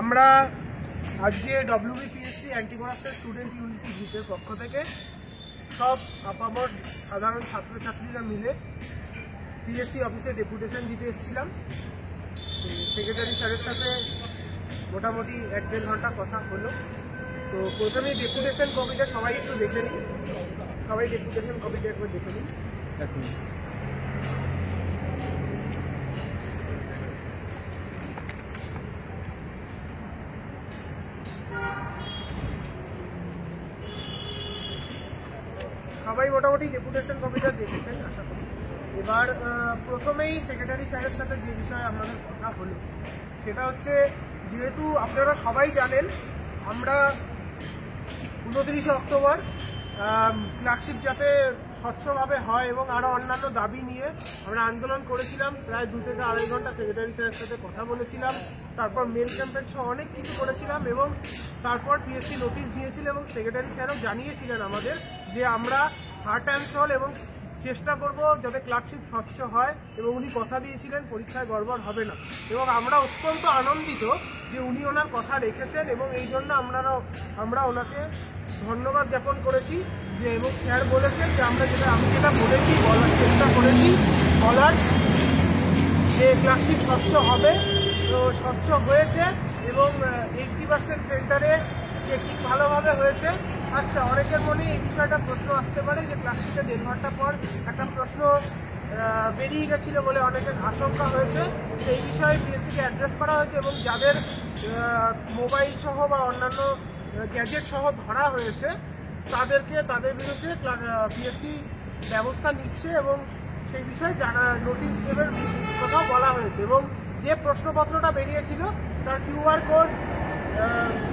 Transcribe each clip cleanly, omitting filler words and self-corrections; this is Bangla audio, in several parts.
আমরা আজকে WBPSC anti corruption student unity গ্রুপের পক্ষ থেকে সব আপামর সাধারণ ছাত্রছাত্রীরা মিলে পিএসসি অফিসে ডেপুটেশন দিতে এসেছিলাম। সেক্রেটারি স্যারের সাথে মোটামুটি 1-1.5 ঘন্টা কথা হলো। তো প্রথমেই ডেপুটেশন কপিটা সবাই একটু দেখে নিন, সবাই ডেপুটেশন কপিটা একবার দেখে নিন। সবাই মোটামুটি ডেপুটেশন কপিটা দেখেছেন আশা করি। এবার প্রথমেই সেক্রেটারি স্যারের সাথে যে বিষয়ে আমাদের কথা হলো সেটা হচ্ছে, যেহেতু আপনারা সবাই জানেন আমরা 29 অক্টোবর ক্লার্কশিপ যাতে স্বচ্ছভাবে হয় এবং আরও অন্যান্য দাবি নিয়ে আমরা আন্দোলন করেছিলাম। প্রায় 2 থেকে 2.5 ঘন্টা সেক্রেটারি স্যারের সাথে কথা বলেছিলাম, তারপর মেল ক্যাম্পেন সহ অনেক কিছু করেছিলাম এবং তারপর পিএসসি নোটিশ দিয়েছিল এবং সেক্রেটারি স্যারও জানিয়েছিলেন আমাদের যে আমরা হার্ট অ্যান্ড সোল এবং চেষ্টা করব যাতে ক্লার্কশিপ স্বচ্ছ হয়, এবং উনি কথা দিয়েছিলেন পরীক্ষায় গড়বড় হবে না। এবং আমরা অত্যন্ত আনন্দিত যে উনি ওনার কথা রেখেছেন এবং এই জন্য আমরা ওনাকে ধন্যবাদ জ্ঞাপন করেছি। যে এবং স্যার বলেছেন যে আমি যেটা বলেছি বলার চেষ্টা করেছি যে ক্লার্কশিপ স্বচ্ছ হবে, তো স্বচ্ছ হয়েছে এবং 80% সেন্টারে চেকিং ভালোভাবে হয়েছে। আচ্ছা, অনেকের মনে এই বিষয়টা প্রশ্ন আসতে পারে যে ক্লাসিকে 1.5 ঘন্টা পর একটা প্রশ্ন বেরিয়ে গেছিল বলে অনেকের আশঙ্কা হয়েছে। সেই বিষয়ে পিএসসিকে অ্যাড্রেস করা হয়েছে এবং যাদের মোবাইল সহ বা অন্যান্য গ্যাজেট সহ ধরা হয়েছে তাদের বিরুদ্ধে পিএসসি ব্যবস্থা নিচ্ছে এবং সেই বিষয়ে নোটিশ দেওয়ার কথা বলা হয়েছে। এবং যে প্রশ্নপত্রটা বেরিয়েছিল তার QR কোড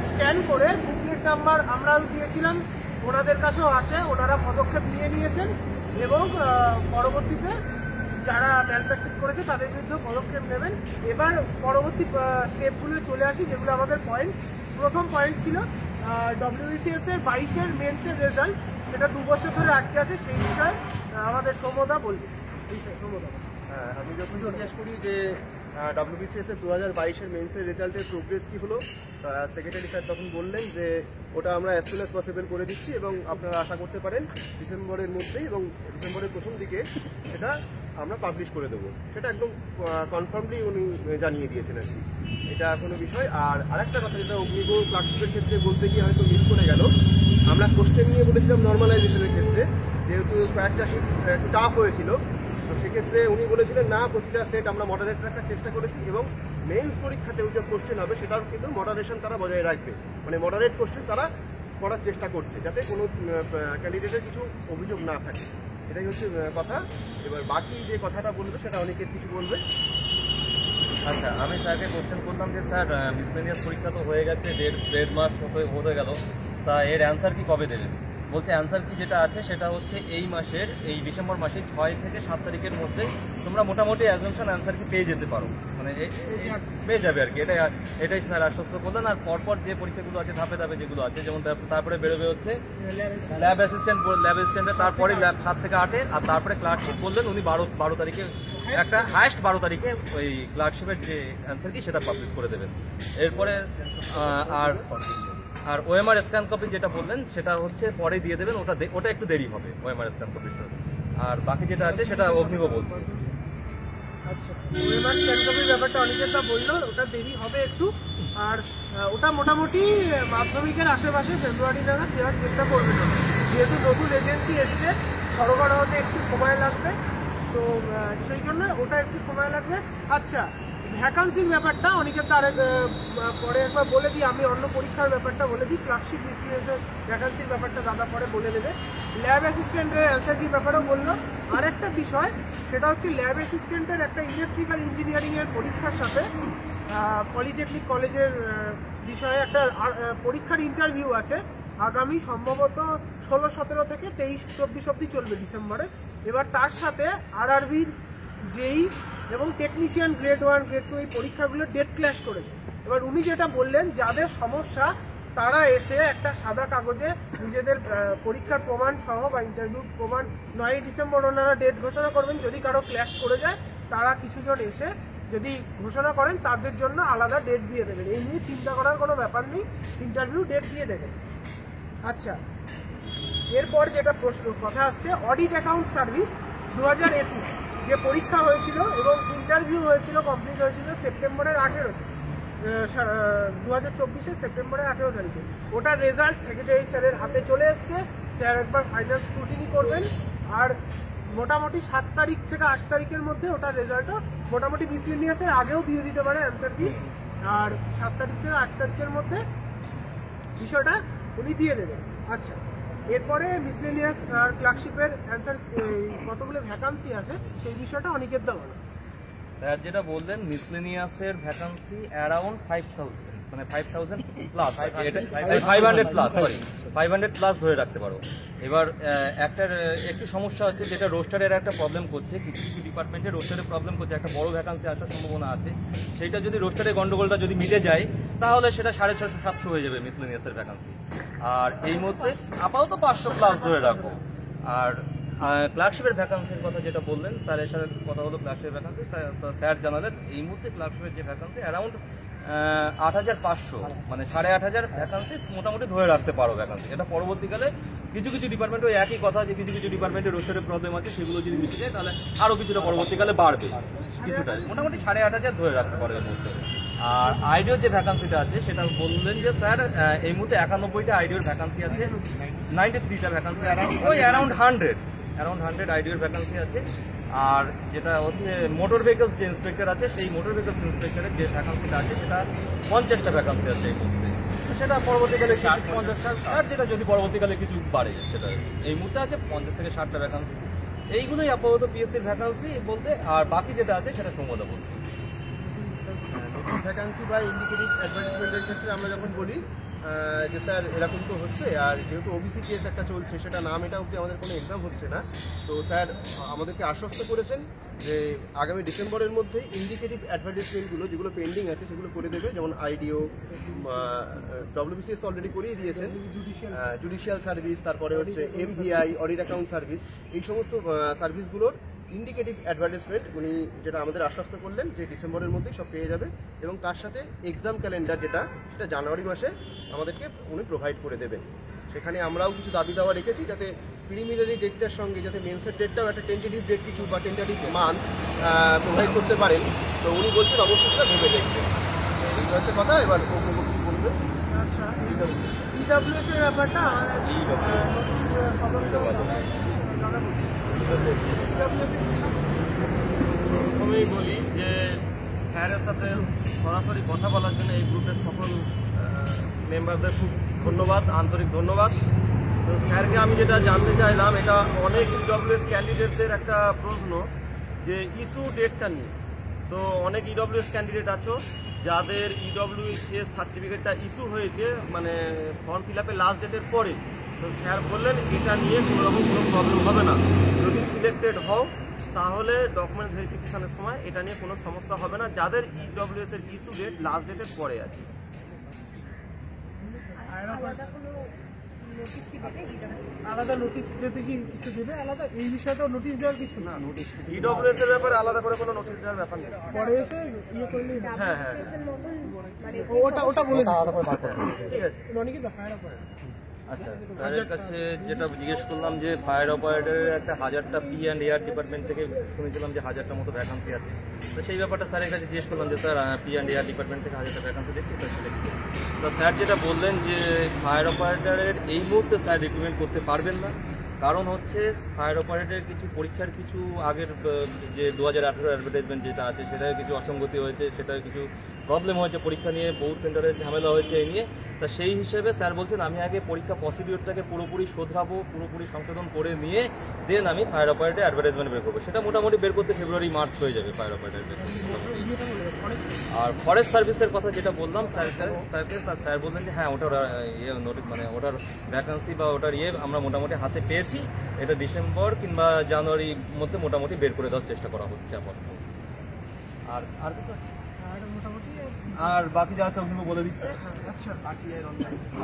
স্ক্যান করে বুকলেট নাম্বার আমরাও দিয়েছিলাম, ওনাদের কাছেও আছে, ওনারা পদক্ষেপ নিয়েছেন এবং পরবর্তীতে যারা ম্যালপ্র্যাকটিস করেছে তাদের বিরুদ্ধে পদক্ষেপ নেবেন। এবার পরবর্তী স্টেপগুলো চলে আসি, যেগুলো আমাদের পয়েন্ট। প্রথম পয়েন্ট ছিল ডব্লিউবিসিএস এর 22-এর মেন্সের রেজাল্ট, সেটা 2 বছর ধরে আটকে আছে। সেই বিষয়ে আমাদের সৌম্যদা বলবে। আমি যখন জিজ্ঞেস করি যে ডব্লিউবিসিএস এর 2022-এর মেন্সের রেজাল্টের প্রোগ্রেস কী হলো, সেক্রেটারি স্যার তখন বললেন যে ওটা আমরা অ্যাজ সুন অ্যাজ পসিবল করে দিচ্ছি এবং আপনারা আশা করতে পারেন ডিসেম্বরের মধ্যেই এবং ডিসেম্বরের প্রথম দিকে সেটা আমরা পাবলিশ করে দেবো। সেটা একদম কনফার্মলি উনি জানিয়ে দিয়েছেন আর কি, এটা কোনো বিষয়। আর আরেকটা কথা যেটা অগ্নিগ ক্লার্কশিপের ক্ষেত্রে বলতে গিয়ে হয়তো মিস করে গেল, আমরা কোশ্চেন নিয়ে বলেছিলাম নর্মালাইজেশনের ক্ষেত্রে, যেহেতু কয়েকটা শিট একটু টাফ হয়েছিল, তো সেক্ষেত্রে উনি বলেছিলেন না প্রতিটা সেট আমরা মডারেট রাখার চেষ্টা করেছি এবং মেইনস পরীক্ষাতেও যে কোশ্চেন হবে সেটার কিন্তু মডারেশন তারা বজায় রাখবে, মানে মডারেট কোশ্চেন তারা করার চেষ্টা করছে যাতে কোনো ক্যান্ডিডেটের কিছু অভিযোগ না থাকে। এটাই হচ্ছে কথা। এবার বাকি যে কথাটা বলবে সেটা অনেকের কিছু বলবে। আচ্ছা, আমি স্যারকে কোশ্চেন করলাম যে স্যার মিসলেনিয়াস পরীক্ষা তো হয়ে গেছে, 1.5 মাস হতে গেল, তা এর অ্যান্সার কি কবে দেবেন? বলছে অ্যান্সার কি যেটা আছে সেটা হচ্ছে এই ডিসেম্বর মাসের 6 থেকে 7 তারিখের মধ্যে তোমরা মোটামুটি অ্যাজাম্পশন অ্যান্সার কি পেয়ে যেতে পারো, মানে পেয়ে যাবে আর কি। এটাই স্যার আশ্বস্ত করলেন। আর পরপর যে পরীক্ষাগুলো আছে ধাপে ধাপে যেগুলো আছে, যেমন তারপরে বেরোবে হচ্ছে ল্যাব অ্যাসিস্ট্যান্টের, তারপরে ল্যাব 7 থেকে 8-এ, আর তারপরে ক্লার্কশিপ বললেন উনি 12 তারিখে, একটা হায়েস্ট 12 তারিখে ওই ক্লার্কশিপের যে অ্যান্সার কি সেটা পাবলিশ করে দেবেন। এরপরে আর ওএমআর স্ক্যান কপি যেটা বললেন সেটা হচ্ছে পরে দিয়ে দেবেন, ওটা একটু দেরি হবে ওএমআর স্ক্যান কপির সাথে। আর বাকি যেটা আছে সেটা অগ্নিগ বলছে। আচ্ছা, ওএমআর স্ক্যান কপির ব্যাপারটা অনেকেটা বললো, ওটা দেরি হবে একটু। আর ওটা মোটামুটি মাধ্যমিকের আশেপাশে ফেব্রুয়ারি নাগাদ দেওয়ার চেষ্টা করবেন, যেহেতু নতুন এজেন্সি এসছে সরবরাহ হতে একটু সময় লাগবে, তো সেই জন্য ওটা একটু সময় লাগবে। আচ্ছা, ভ্যাকান্সির ব্যাপারটা অনেকের পরে একবার বলে দিই, আমি অন্য পরীক্ষার ব্যাপারটা বলে দিই। ক্লার্কশিপ বিসিএসের ভ্যাকান্সির ব্যাপারটা দাদা পরে বলে নেবে। ল্যাব অ্যাসিস্ট্যান্টের অ্যান্সার কি ব্যাপারেও বললো। আরেকটা বিষয় সেটা হচ্ছে ল্যাব অ্যাসিস্ট্যান্টের একটা ইলেকট্রিক্যাল ইঞ্জিনিয়ারিংয়ের পরীক্ষার সাথে পলিটেকনিক কলেজের বিষয়ে একটা পরীক্ষার ইন্টারভিউ আছে আগামী সম্ভবত 16-17 থেকে 23-24 অব্দি চলবে ডিসেম্বরে। এবার তার সাথে RRBর জেই এবং টেকনিশিয়ান গ্রেড 1 গ্রেড 2 এই পরীক্ষাগুলো ডেট ক্ল্যাশ করেছে। এবার উনি যেটা বললেন, যাদের সমস্যা তারা এসে একটা সাদা কাগজে নিজেদের পরীক্ষার প্রমাণ সহ বা ইন্টারভিউ প্রমাণ 9 ডিসেম্বর ওনারা ডেট ঘোষণা করবেন। যদি কারো ক্ল্যাশ করে যায় তারা কিছুজন এসে যদি ঘোষণা করেন তাদের জন্য আলাদা ডেট দিয়ে দেবেন, এই নিয়ে চিন্তা করার কোনো ব্যাপার নেই, ইন্টারভিউ ডেট দিয়ে দেবেন। আচ্ছা, এরপর যেটা প্রশ্ন কথা আসছে, অডিট অ্যাকাউন্ট সার্ভিস 2021 যে পরীক্ষা হয়েছিল এবং ইন্টারভিউ হয়েছিল, কমপ্লিট হয়েছিল সেপ্টেম্বরের 18-তে, 2024 সেপ্টেম্বরের 18 তারিখে। ওটার রেজাল্ট সেক্রেটারি স্যারের হাতে চলে এসছে, স্যার একবার ফাইনাল স্ক্রুটিনি করবেন, আর মোটামুটি 7 তারিখ থেকে 8 তারিখের মধ্যে ওটার রেজাল্টও মোটামুটি মিসলেনিয়াসের আগেও দিয়ে দিতে পারে অ্যান্সার কি, আর 7 তারিখ থেকে 8 তারিখের মধ্যে বিষয়টা উনি দিয়ে দেবেন। আচ্ছা, এরপরে মিসলেনিয়াস আর ক্লার্কশিপের অ্যান্সার কতগুলো ভ্যাকান্সি আছে সেই বিষয়টা অনিকেত দা বলো। স্যার যেটা বললেন মিসলেনিয়াসের ভ্যাকান্সি অ্যারাউন্ড 5000, মানে 5000 প্লাস, 500 প্লাস, সরি 500 প্লাস ধরে রাখতে পারো। এবার একটু সমস্যা হচ্ছে, যেটা রোস্টারের একটা প্রবলেম করছে, কিছু কিছু ডিপার্টমেন্টে রোস্টারের প্রবলেম করছে, একটা বড় ভ্যাকান্সি আসার সম্ভাবনা আছে। সেইটা যদি রোস্টারের গন্ডগোলটা যদি মিটে যায় তাহলে সেটা 650-700 হয়ে যাবে মিসলেনিয়াসের ভ্যাকান্সি। আর এই মধ্যে আপাতত 500 প্লাস ধরে রাখো। আর ক্লার্কশিপের ভ্যাকান্সির কথা যেটা বললেন, স্যারের সাথে কথা হলো ক্লার্কশিপের ভ্যাকান্সি, স্যার জানালেন এই মুহূর্তে ক্লার্কশিপের যে ভ্যাকান্সি অ্যারাউন্ড 8500, মানে 8500 ভ্যাকান্সি মোটামুটি ধরে রাখতে পারো ভ্যাকান্সি। এটা পরবর্তীকালে কিছু কিছু ডিপার্টমেন্টে ওই একই কথা, যে কিছু কিছু ডিপার্টমেন্টে রোস্টারের প্রবলেম আছে, সেগুলো যদি মিটে যায় তাহলে আরও কিছুটা পরবর্তীকালে বাড়বে, কিছুটা মোটামুটি 8500 ধরে রাখতে পারো এর মধ্যে। আর আইডিওর যে ভ্যাকান্সিটা আছে সেটা বললেন যে স্যার এই মুহূর্তে 91টা আইডিওর ভ্যাকান্সি আছে, 93টা ভ্যাকান্সি ওই অ্যারাউন্ড 100 আইডিওর ভ্যাকান্সি আছে। আর যেটা হচ্ছে মোটর ভেহিকলস যে ইন্সপেক্টর আছে, সেই মোটর ভেহিকলস ইন্সপেক্টরের যে ভ্যাকান্সিটা আছে সেটা 50টা ভ্যাকান্সি আছে এই মুহূর্তে। সেটা পরবর্তীকালে 50টা, আর যেটা যদি পরবর্তীকালে কিছু বাড়ে সেটা এই মুহূর্তে আছে 50 থেকে 60টা ভ্যাকান্সি। এইগুলোই আপাতত পিএসসির ভ্যাকান্সি বলতে, আর বাকি যেটা আছে সেটা সমতা বলছি। ভ্যাকান্সি বা ইন্ডিকেটিভ অ্যাডভার্টাইজমেন্টের ক্ষেত্রে আমরা যখন বলি যে স্যার এরকম তো হচ্ছে, আর যেহেতু ওবিসি কেস একটা চলছে, সেটা নাম এটা অবধি আমাদের কোনো এক্সাম হচ্ছে না, তো স্যার আমাদেরকে আশ্বস্ত করেছেন যে আগামী ডিসেম্বরের মধ্যে ইন্ডিকেটিভ অ্যাডভার্টাইজমেন্টগুলো যেগুলো পেন্ডিং আছে সেগুলো করে দেবে, যেমন আইডিও, ডব্লিউবিসিএস তো অলরেডি করিয়ে দিয়েছেন, জুডিশিয়াল সার্ভিস, তারপরে হচ্ছে এমভিআই, অডিট অ্যাকাউন্ট সার্ভিস, এই সমস্ত সার্ভিসগুলোর ইন্ডিকেটিভ অ্যাডভার্টাইজমেন্ট উনি যেটা আমাদের আশ্বস্ত করলেন যে ডিসেম্বরের মধ্যেই সব পেয়ে যাবে, এবং তার সাথে এক্সাম ক্যালেন্ডার যেটা সেটা জানুয়ারি মাসে আমাদেরকে উনি প্রোভাইড করে দেবেন। সেখানে আমরাও কিছু দাবি দাওয়া রেখেছি, যাতে প্রিলিমিনারি ডেটটার সঙ্গে যাতে মেন্সের ডেটটাও একটা টেন্টেটিভ ডেট কিছু বা টেন্টেটিভ মান প্রোভাইড করতে পারেন। তো উনি বলছেন অবশ্যই সেটা ভেবে দেখবেন, এই হচ্ছে কথা। এবার কি বলবেন? আচ্ছা, ইডব্লিউএস এর ব্যাপারটা প্রথমেই বলি যে স্যারের সাথে সরাসরি কথা বলার জন্য এই গ্রুপের সকল মেম্বারদের খুব ধন্যবাদ, আন্তরিক ধন্যবাদ। তো স্যারকে আমি যেটা জানতে চাইলাম, এটা অনেক ইডব্লিউএস ক্যান্ডিডেটদের একটা প্রশ্ন যে ইস্যু ডেটটা নিয়ে। তো অনেক ইডব্লিউএস ক্যান্ডিডেট আছো যাদের ইডব্লিউএস সার্টিফিকেটটা ইস্যু হয়েছে, মানে ফর্ম ফিল আপের লাস্ট ডেটের পরে। তো স্যার বললেন এটা নিয়ে কোনোরকম কোনো প্রবলেম হবে না, যদি সিলেক্টেড হও তাহলে ডকুমেন্টস ভেরিফিকেশনের সময় এটা নিয়ে কোনো সমস্যা হবে না, যাদের ইডব্লিউএস এর ইস্যু ডেট লাস্ট ডেটের পরে আছে। আলাদা নোটিশ দিতে কি কিছু দেবে আলাদা, এই বিষয়ে তো নোটিশ দেওয়ার কিছু না, নোটিশ ইডব্লিউএস এর ব্যাপারে আলাদা করে কোনো নোটিশ দেওয়ার ব্যাপার নেই, পরে এসে ইয়ে করলেই হবে। হ্যাঁ হ্যাঁ ওটা বলে দিন, ঠিক আছে। অনেকে দেখায় না। আচ্ছা, স্যারের কাছে যেটা জিজ্ঞেস করলাম যে ফায়ার অপারেটরের একটা 1000টা P&AR ডিপার্টমেন্ট থেকে শুনেছিলাম যে 1000টা মতো ভ্যাকান্সি আছে। তো সেই ব্যাপারটা স্যারের কাছে জিজ্ঞেস করলাম যে স্যার P&AR ডিপার্টমেন্ট থেকে 1000টা ভ্যাকান্সি দেখছি, তো সেটা কি? তো স্যার যেটা বললেন যে ফায়ার অপারেটরের এই মুহূর্তে স্যার রিক্রুটমেন্ট করতে পারবেন না, কারণ হচ্ছে ফায়ার অপারেটরের কিছু পরীক্ষার কিছু আগের যে 2018 অ্যাডভার্টাইজমেন্ট যেটা আছে সেটায় কিছু অসঙ্গতি হয়েছে, সেটায় কিছু প্রবলেম হয়েছে, পরীক্ষা নিয়ে বহু সেন্টারে ঝামেলা হয়েছে এই নিয়ে। তা সেই হিসেবে স্যার বলছেন আমি আগে পরীক্ষা প্রসিডিওরটাকে পুরোপুরি শোধরাবো, পুরোপুরি সংশোধন করে নিয়ে দেন আমি ফায়ার অপারেটর অ্যাডভার্টাইজমেন্ট বের করবো। সেটা মোটামুটি বের করতে ফেব্রুয়ারি-মার্চ হয়ে যাবে ফায়ার অপারেটর বের করতে। আর ফরেস্ট সার্ভিসের কথা যেটা বললাম স্যারকে, স্যার বললেন যে হ্যাঁ ওটার নোটিস, মানে ওটার ভ্যাকান্সি বা ওটার আমরা মোটামুটি হাতে পেয়েছি, এটা ডিসেম্বর কিংবা জানুয়ারির মধ্যে মোটামুটি বের করে দেওয়ার চেষ্টা করা হচ্ছে আপাতত। আর আর কিছু আর বাকি যা আছে ওগুলো বলে দিচ্ছে। আচ্ছা,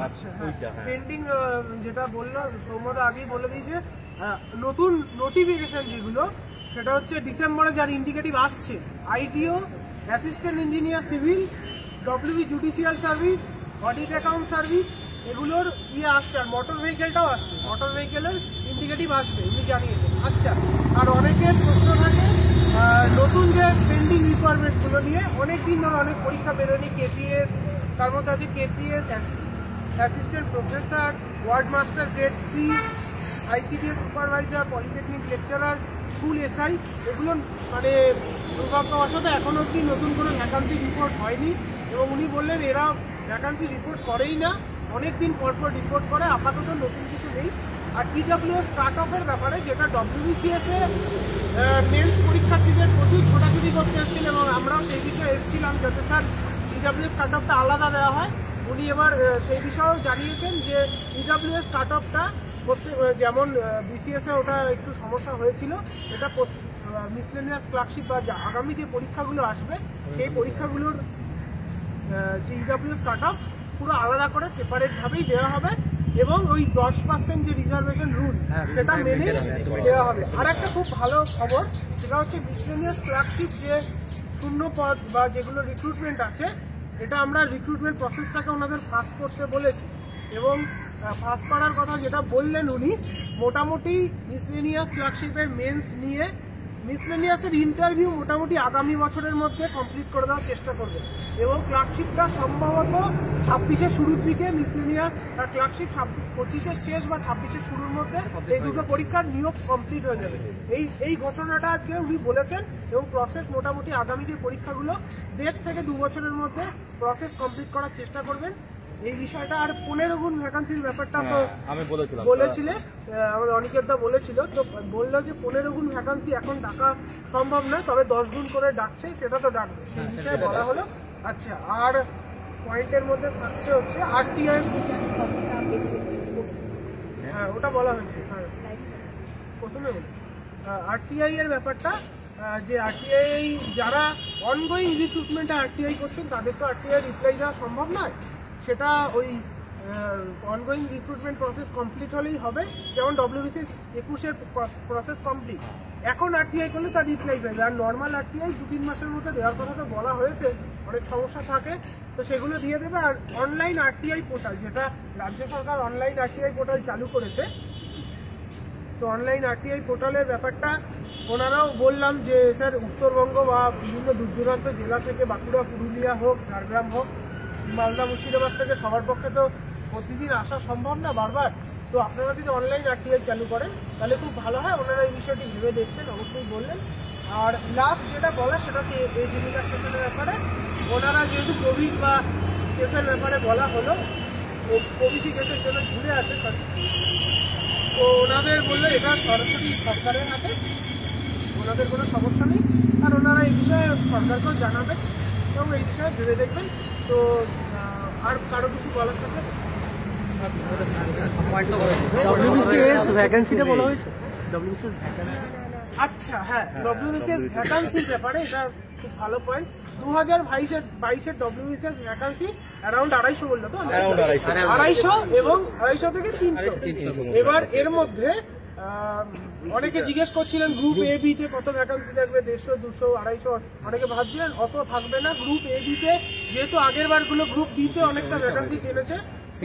আচ্ছা, পেন্ডিং যেটা বললো সৌম্যদা আগেই বলে দিয়েছে, নতুন নোটিফিকেশন যেগুলো সেটা হচ্ছে ডিসেম্বরে যার ইন্ডিকেটিভ আসছে, IDO, assistant engineer civil, WB judicial service, audit account service, এগুলোর আসছে। আর মোটর ভেহিকেলটাও আসছে, মোটর ভেহিকেলের ইন্ডিকেটিভ আসবে, উনি জানিয়ে দেবেন। আচ্ছা, আর অনেকের প্রশ্ন থাকে নতুন যে পেন্ডিং রিকোয়ারমেন্টগুলো নিয়ে অনেক দিন ধরে অনেক পরীক্ষা বেরোয়নি। কেপিএস, তার মধ্যে আছে KPS, assistant professor, ward master grade 3, ICDS supervisor, polytechnic lecturer, school SI, এগুলো মানে দুর্ভাগ্যবশত এখনও অবধি নতুন কোনো ভ্যাকান্সি রিপোর্ট হয়নি। এবং উনি বললেন এরা ভ্যাকান্সি রিপোর্ট করেই না, অনেক দিন পর পর রিপোর্ট করে, আপাতত নতুন কিছু নেই। আর TWS কাট অফের ব্যাপারে, যেটা WBCS এ মেন্স পরীক্ষার্থীদের প্রচুর ছোটাছুটি করতে এসেছিল এবং আমরাও সেই বিষয়ে এসেছিলাম যাতে স্যার TWS কাট অফটা আলাদা দেওয়া হয়। উনি এবার সেই বিষয়েও জানিয়েছেন যে TWS কাট অফটা করতে, যেমন BCS এ ওটা একটু সমস্যা হয়েছিল, এটা মিসলেনিয়াস ক্লার্কশিপ বা আগামী যে পরীক্ষাগুলো আসবে সেই পরীক্ষাগুলোর যে TWS কাট অফ পুরো আলাদা করে সেপারেটভাবেই দেওয়া হবে এবং ওই 10% যে রিজার্ভেশন রুল সেটা মেনে দেওয়া হবে। আর একটা খুব ভালো খবর, সেটা হচ্ছে মিসলেনিয়াস ক্লার্কশিপ যে শূন্য পদ বা যেগুলো রিক্রুটমেন্ট আছে, এটা আমরা রিক্রুটমেন্ট প্রসেসটাকে ওনাদের ফাস্ট করতে বলেছি এবং ফাস্ট করার কথা যেটা বললেন উনি, মোটামুটি মিসলেনিয়াস ক্লার্কশিপের মেন্স নিয়ে মিসলেনিয়াসের ইন্টারভিউ মোটামুটি আগামী বছরের মধ্যে কমপ্লিট করে দেওয়ার চেষ্টা করবে এবং ক্লার্কশিপটা সম্ভবত 26-এর শুরুর দিকে, মিসলেনিয়াস ক্লার্কশিপ 25-এর শেষ বা 26-এর শুরুর মধ্যে এই দুটো পরীক্ষার নিয়োগ কমপ্লিট হয়ে যাবে। এই ঘোষণাটা আজকে উনি বলেছেন এবং প্রসেস মোটামুটি আগামী যে পরীক্ষাগুলো 1.5 থেকে 2 বছরের মধ্যে প্রসেস কমপ্লিট করার চেষ্টা করবেন। এই বিষয়টা আর 15 গুণ ভ্যাকান্সির ব্যাপারটা তো আমি বলেছিলে, আমাদের অনিকেতদা বলেছিল, তো বললো যে 15 গুণ ভ্যাকান্সি এখন ডাকা সম্ভব নয়, তবে 10 গুণ করে ডাকছে, সেটা তো ডাকবে, সেই বিষয়ে বলা হলো। আচ্ছা, আর পয়েন্টের মধ্যে থাকছে হচ্ছে RTI, হ্যাঁ ওটা বলা হয়েছে, হ্যাঁ প্রথমে বলেছি RTI এর ব্যাপারটা, যে RTI যারা অনগোয়িং রিক্রুটমেন্টে RTI করছেন তাদের তো RTI রিপ্লাই দেওয়া সম্ভব নয়, সেটা ওই অনগোয়িং রিক্রুটমেন্ট প্রসেস কমপ্লিট হলেই হবে। যেমন WBCS 21-এর প্রসেস কমপ্লিট, এখন RTI করলে তার রিপ্লাই পাবে। আর নর্মাল RTI 2-3 মাসের মধ্যে দেওয়ার কথা তো বলা হয়েছে, অনেক সমস্যা থাকে তো সেগুলো দিয়ে দেবে। আর অনলাইন RTI পোর্টাল, যেটা রাজ্য সরকার অনলাইন RTI পোর্টাল চালু করেছে, তো অনলাইন RTI পোর্টালের ব্যাপারটা ওনারাও বললাম যে স্যার উত্তরবঙ্গ বা বিভিন্ন দূর দূরান্ত জেলা থেকে, বাঁকুড়া, পুরুলিয়া হোক, ঝাড়গ্রাম হোক, মালদা, মুর্শিদাবাদ থেকে সবার পক্ষে তো প্রতিদিন আসা সম্ভব না বারবার, তো আপনারা যদি অনলাইন RTI চালু করেন তাহলে খুব ভালো হয়। ওনারা এই বিষয়টি ভেবে দেখছেন, অবশ্যই বললেন। আর লাস্ট যেটা বলা সেটা হচ্ছে এই জীবিকা সেশনের ব্যাপারে, ওনারা যেহেতু কোভিড বা কেসের ব্যাপারে বলা হলো, ওবিসি কেসের জন্য ঘুরে আছে, তো ওনাদের বললে এটা সরাসরি সরকারের হাতে, ওনাদের কোনো সমস্যা নেই, আর ওনারা এই বিষয়ে সরকারকেও জানাবেন এবং এই বিষয়ে ভেবে দেখবেন। তো আর কারো কিছু বলার থাকলে WBCS ভ্যাকেন্সিটা বলা হয়েছে, WBCS ভ্যাকেন্সি। আচ্ছা হ্যাঁ, WBCS ভ্যাকান্সির ব্যাপারে এটা খুব ভালো পয়েন্ট। 2022-এর WBCS ভ্যাকান্সি অ্যারাউন্ড 250 বললো তো, 250 এবং 250 থেকে 300। এবার এর মধ্যে অনেকে জিজ্ঞেস করছিলেন গ্রুপ A B তে কত ভ্যাকান্সি থাকবে, 150, 200, 250, অনেকে ভাবছিলেন অত থাকবে না। গ্রুপ A B তে যেহেতু আগের বারগুলো গ্রুপ B তে অনেকটা ভ্যাকান্সি টেনেছে,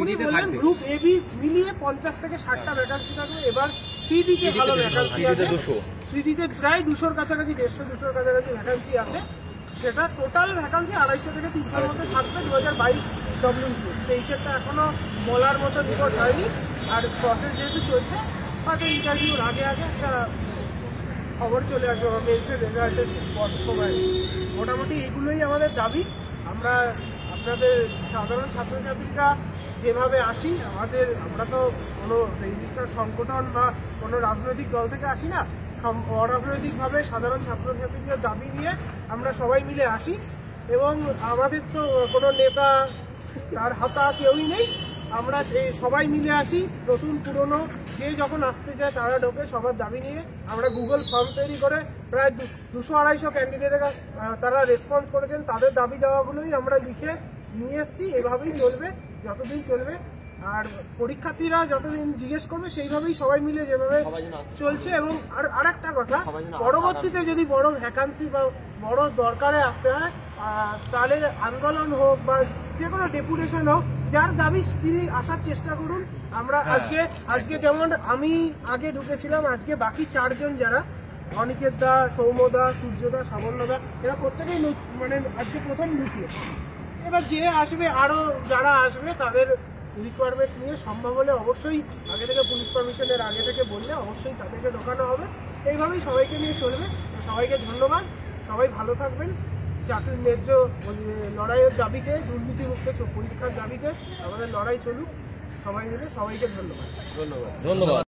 উনি বললেন গ্রুপ A B মিলিয়ে 50 থেকে 60টা ভ্যাকান্সি থাকবে। এবার CD তে ভালো ভ্যাকান্সি আছে, CD তে প্রায় 200-র কাছাকাছি, 150-200-র কাছাকাছি ভ্যাকান্সি আছে, সেটা টোটাল ভ্যাকান্সি 250 থেকে 300-র মধ্যে থাকবে 2022 WBCS। 23-এরটা এখনো বলার মতো রিপোর্ট হয়নি, আর প্রসেস যেহেতু চলছে হয়তো ইন্টারভিউর আগে একটা খবর চলে আসবে মেন্সের রেজাল্টের সময়। মোটামুটি এগুলোই আমাদের দাবি। আমরা আপনাদের সাধারণ ছাত্রছাত্রীরা যেভাবে আসি, আমরা তো কোনো রেজিস্টার সংগঠন বা কোনো রাজনৈতিক দল থেকে আসি না, অরাজনৈতিকভাবে সাধারণ ছাত্রছাত্রীদের দাবি নিয়ে আমরা সবাই মিলে আসি এবং আমাদের তো কোনো নেতা তার হাতা কেউই নেই, আমরা সবাই মিলে আসি, নতুন পুরনো যে যখন আসতে চায় তারা ঢোকে, সবার দাবি নিয়ে আমরা গুগল ফর্ম তৈরি করে প্রায় 200-250 ক্যান্ডিডেটেরা তারা রেসপন্স করেছেন, তাদের দাবি দেওয়াগুলোই আমরা লিখে নিয়ে এসেছি। এভাবেই চলবে, যতদিন চলবে আর পরীক্ষার্থীরা যতদিন জিজ্ঞেস করবে সেইভাবেই সবাই মিলে যেভাবে চলছে। এবং আর একটা কথা, পরবর্তীতে যদি বড় ভ্যাকান্সি বা বড় দরকারে আসতে হয় তাহলে আন্দোলন হোক বা যে কোনো ডেপুটেশন হোক, যার দাবি তিনি আসার চেষ্টা করুন। আমরা আজকে যেমন আমি আগে ঢুকেছিলাম, আজকে বাকি 4 জন যারা অনিকেত দা, সৌম্যদা, সূর্যদা, সাবর্ণদা, এরা প্রত্যেকেই মানে আজকে প্রথম ঢুকিয়েছে। এবার যে আসবে, আরো যারা আসবে তাদের রিকোয়ারমেন্ট নিয়ে সম্ভব হলে অবশ্যই আগে থেকে পুলিশ পারমিশনের আগে থেকে বললে অবশ্যই তাদেরকে ঢোকানো হবে। এইভাবেই সবাইকে নিয়ে চলবে। সবাইকে ধন্যবাদ, সবাই ভালো থাকবেন। চাকরির ন্যায্য লড়াইয়ের দাবিতে, দুর্নীতিমুক্ত পরীক্ষার দাবিতে আমাদের লড়াই চলুক সবাই মিলে। সবাইকে ধন্যবাদ। ধন্যবাদ।